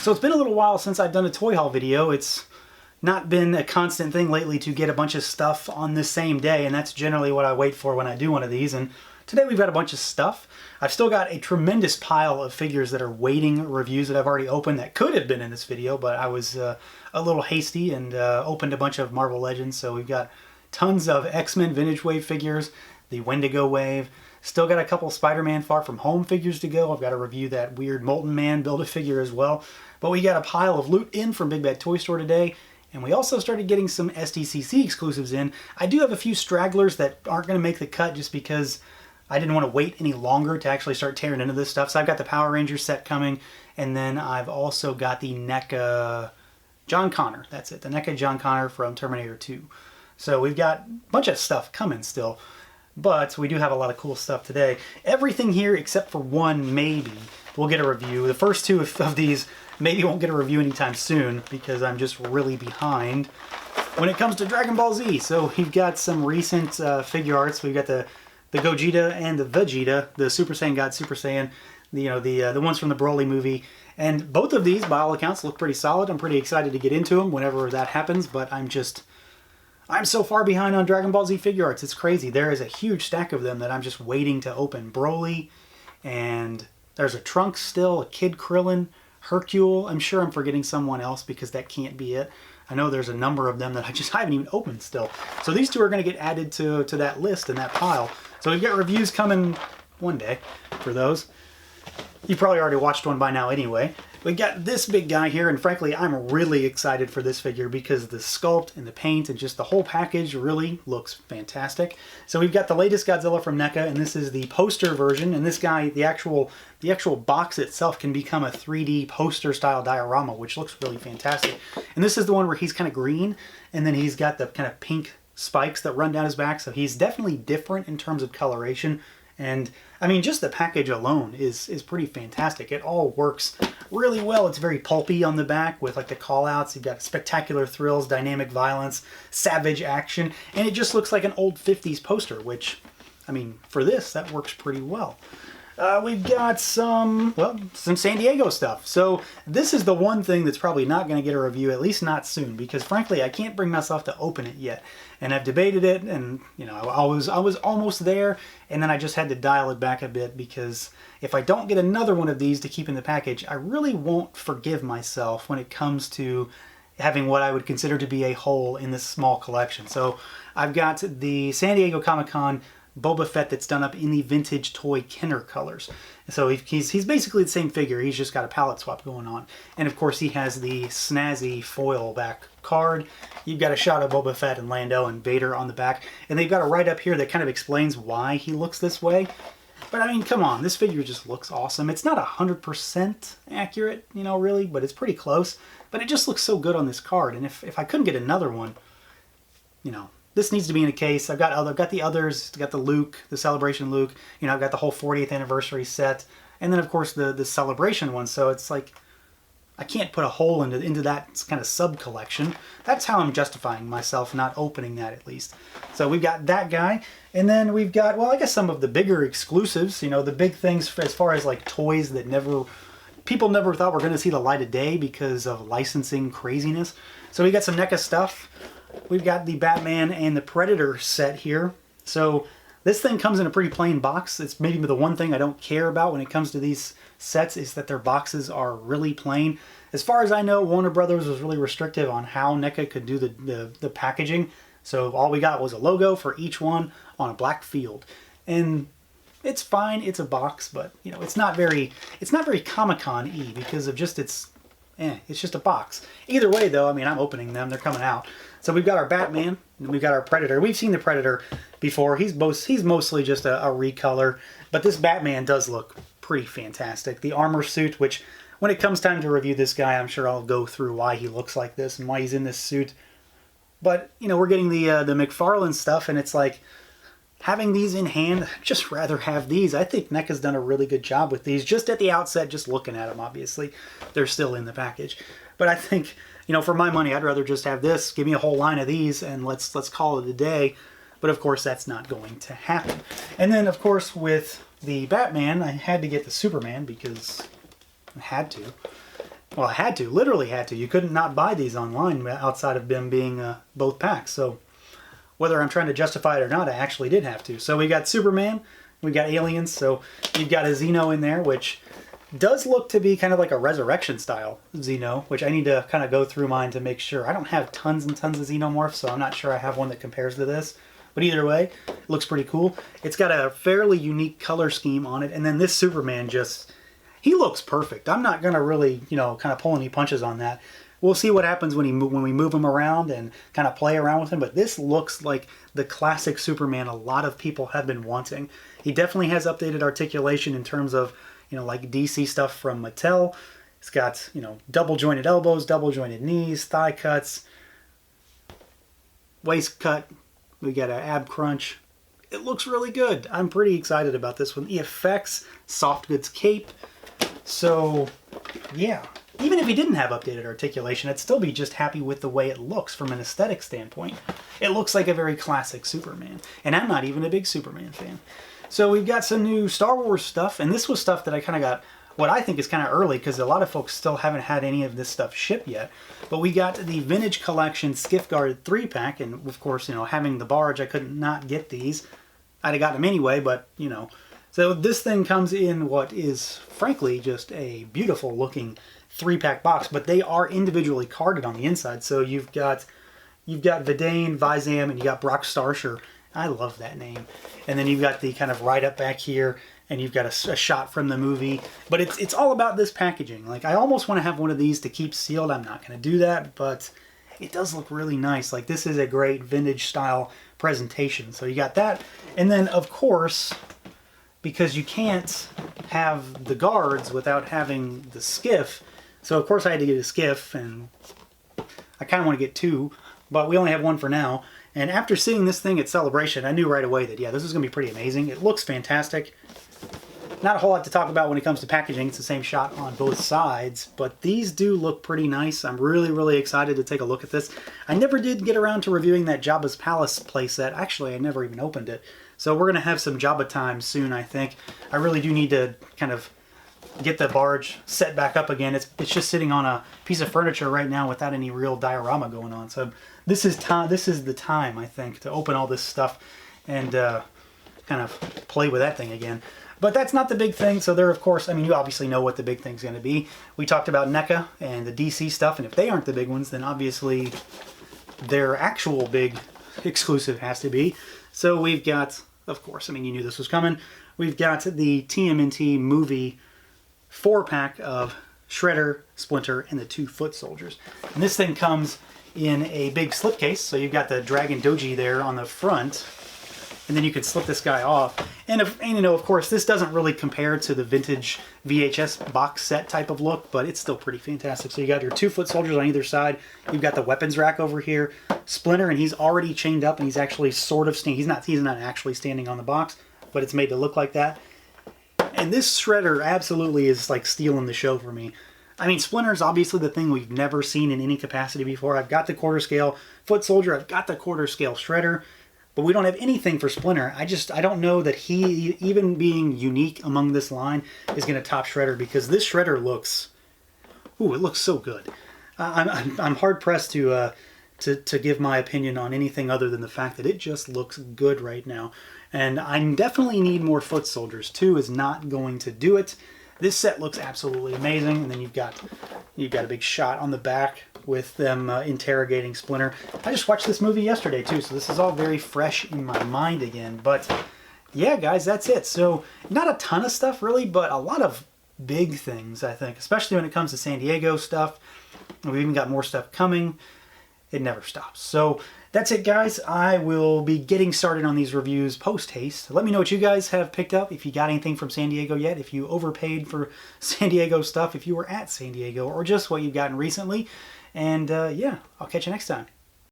So it's been a little while since I've done a toy haul video. It's not been a constant thing lately to get a bunch of stuff on the same day, and that's generally what I wait for when I do one of these. And today we've got a bunch of stuff. I've still got a tremendous pile of figures that are waiting reviews that I've already opened that could have been in this video, but I was a little hasty and opened a bunch of Marvel Legends. So we've got tons of X-Men Vintage Wave figures, the Wendigo Wave. Still got a couple Spider-Man Far From Home figures to go. I've got to review that weird Molten Man Build-A-Figure as well. But we got a pile of loot in from Big Bad Toy Store today. And we also started getting some Sdcc exclusives in. I do have a few stragglers that aren't going to make the cut just because I didn't want to wait any longer to actually start tearing into this stuff. So I've got the Power Rangers set coming. And then I've also got the NECA John Connor. That's it. The NECA John Connor from Terminator 2. So we've got a bunch of stuff coming still. But we do have a lot of cool stuff today. Everything here except for one, maybe, we'll get a review. The first two of these maybe won't get a review anytime soon because I'm just really behind when it comes to Dragon Ball Z. So we've got some recent figure arts. We've got the Gogeta and the Vegeta, the Super Saiyan God Super Saiyan, the ones from the Broly movie. And both of these, by all accounts, look pretty solid. I'm pretty excited to get into them whenever that happens, but I'm so far behind on Dragon Ball Z figure arts. It's crazy. There is a huge stack of them that I'm just waiting to open. Broly, and there's a Trunks still, a Kid Krillin, Hercule. I'm sure I'm forgetting someone else because that can't be it. I know there's a number of them that I haven't even opened still. So these two are going to get added to that list and that pile. So we've got reviews coming one day for those. You probably already watched one by now anyway. We got this big guy here, and frankly, I'm really excited for this figure because the sculpt and the paint and just the whole package really looks fantastic. So we've got the latest Godzilla from NECA, and this is the poster version. And this guy, the actual box itself can become a 3D poster-style diorama, which looks really fantastic. And this is the one where he's kind of green, and then he's got the kind of pink spikes that run down his back. So he's definitely different in terms of coloration. And I mean, just the package alone is pretty fantastic. It all works really well. It's very pulpy on the back with like the call-outs. You've got spectacular thrills, dynamic violence, savage action, and it just looks like an old 50s poster, which, I mean, for this, that works pretty well. We've got some San Diego stuff. So this is the one thing that's probably not going to get a review, at least not soon, because frankly, I can't bring myself to open it yet. And I've debated it, and you know, I was almost there, and then I just had to dial it back a bit because if I don't get another one of these to keep in the package, I really won't forgive myself when it comes to having what I would consider to be a hole in this small collection. So I've got the San Diego Comic-Con Boba Fett that's done up in the vintage toy Kenner colors. So he's basically the same figure, he's just got a palette swap going on. And of course he has the snazzy foil back card. You've got a shot of Boba Fett and Lando and Vader on the back. And they've got a write-up here that kind of explains why he looks this way. But I mean, come on, this figure just looks awesome. It's not 100% accurate, you know, really, but it's pretty close. But it just looks so good on this card. And if I couldn't get another one, you know, this needs to be in a case. I've got the others. I've got the Luke, the Celebration Luke. You know, I've got the whole 40th anniversary set, and then of course the Celebration one. So it's like I can't put a hole into that kind of sub collection. That's how I'm justifying myself not opening that at least. So we've got that guy, and then we've got, well, I guess some of the bigger exclusives. You know, the big things as far as like toys that people never thought were going to see the light of day because of licensing craziness. So we got some NECA stuff. We've got the Batman and the Predator set here. So this thing comes in a pretty plain box. It's maybe the one thing I don't care about when it comes to these sets is that their boxes are really plain. As far as I know, Warner Brothers was really restrictive on how NECA could do the packaging. So all we got was a logo for each one on a black field. And it's fine, it's a box, but you know, it's not very Comic-Con-y because of just it's just a box. Either way though, I mean, I'm opening them, they're coming out. So we've got our Batman, and we've got our Predator. We've seen the Predator before. He's mostly just a recolor, but this Batman does look pretty fantastic. The armor suit, which when it comes time to review this guy, I'm sure I'll go through why he looks like this and why he's in this suit. But, you know, we're getting the McFarlane stuff, and it's like, having these in hand, I'd just rather have these. I think NECA's done a really good job with these. Just at the outset, just looking at them, obviously. They're still in the package. But I think, you know, for my money, I'd rather just have this. Give me a whole line of these, and let's call it a day. But of course, that's not going to happen. And then, of course, with the Batman, I had to get the Superman because I had to. Well, I had to, literally had to. You couldn't not buy these online outside of them being both packs. So whether I'm trying to justify it or not, I actually did have to. So we got Superman, we got Aliens, so you've got a Xeno in there, which does look to be kind of like a Resurrection style Xeno, which I need to kind of go through mine to make sure. I don't have tons and tons of Xenomorphs, so I'm not sure I have one that compares to this. But either way, it looks pretty cool. It's got a fairly unique color scheme on it, and then this Superman just, he looks perfect. I'm not going to really, you know, kind of pull any punches on that. We'll see what happens when we move him around and kind of play around with him, but this looks like the classic Superman a lot of people have been wanting. He definitely has updated articulation in terms of, you know, like DC stuff from Mattel. It's got, you know, double jointed elbows, double jointed knees, thigh cuts, waist cut. We got an ab crunch. It looks really good. I'm pretty excited about this one. The effects, soft goods cape. So, yeah. Even if he didn't have updated articulation, I'd still be just happy with the way it looks from an aesthetic standpoint. It looks like a very classic Superman. And I'm not even a big Superman fan. So we've got some new Star Wars stuff. And this was stuff that I kind of got, what I think is kind of early, because a lot of folks still haven't had any of this stuff shipped yet. But we got the Vintage Collection Skiff Guard 3-pack, and of course, you know, having the barge, I could not get these. I'd have gotten them anyway, but, you know. So this thing comes in what is, frankly, just a beautiful looking 3-pack box, but they are individually carded on the inside. So you've got Vidane, Vizam, and you got Brock Starsher. I love that name. And then you've got the kind of write-up back here, and you've got a shot from the movie. But it's all about this packaging. Like, I almost want to have one of these to keep sealed. I'm not going to do that, but it does look really nice. Like, this is a great vintage-style presentation. So you got that. And then, of course, because you can't have the guards without having the Skiff, so of course I had to get a Skiff, and I kind of want to get two, but we only have one for now. And after seeing this thing at Celebration, I knew right away that, yeah, this is going to be pretty amazing. It looks fantastic. Not a whole lot to talk about when it comes to packaging. It's the same shot on both sides, but these do look pretty nice. I'm really, really excited to take a look at this. I never did get around to reviewing that Jabba's Palace playset. Actually, I never even opened it. So we're going to have some Jabba time soon, I think. I really do need to kind of get the barge set back up again. It's just sitting on a piece of furniture right now without any real diorama going on. So this is the time, I think, to open all this stuff and kind of play with that thing again. But that's not the big thing. So there, of course, I mean, you obviously know what the big thing's going to be. We talked about NECA and the DC stuff, and if they aren't the big ones, then obviously their actual big exclusive has to be. So we've got, of course, I mean, you knew this was coming. We've got the TMNT movie 4-pack of Shredder, Splinter, and the 2 foot soldiers. And this thing comes in a big slipcase, so you've got the Dragon Doji there on the front, and then you can slip this guy off. And you know, of course, this doesn't really compare to the vintage VHS box set type of look, but it's still pretty fantastic. So you got your 2 foot soldiers on either side. You've got the weapons rack over here. Splinter, and he's already chained up, and he's actually sort of standing. He's not actually standing on the box, but it's made to look like that. And this Shredder absolutely is like stealing the show for me. I mean, Splinter's obviously the thing we've never seen in any capacity before. I've got the quarter scale foot soldier. I've got the quarter scale Shredder. But we don't have anything for Splinter. I don't know that he, even being unique among this line, is going to top Shredder, because this Shredder looks, ooh, it looks so good. I'm hard pressed to give my opinion on anything other than the fact that it just looks good right now. And I definitely need more foot soldiers. 2 is not going to do it. This set looks absolutely amazing. And then you've got a big shot on the back with them interrogating Splinter. I just watched this movie yesterday too, so this is all very fresh in my mind again. But yeah, guys, that's it. So not a ton of stuff really, but a lot of big things, I think, especially when it comes to San Diego stuff. We've even got more stuff coming. It never stops. So that's it, guys. I will be getting started on these reviews post-haste. Let me know what you guys have picked up, if you got anything from San Diego yet, if you overpaid for San Diego stuff, if you were at San Diego, or just what you've gotten recently. And yeah, I'll catch you next time.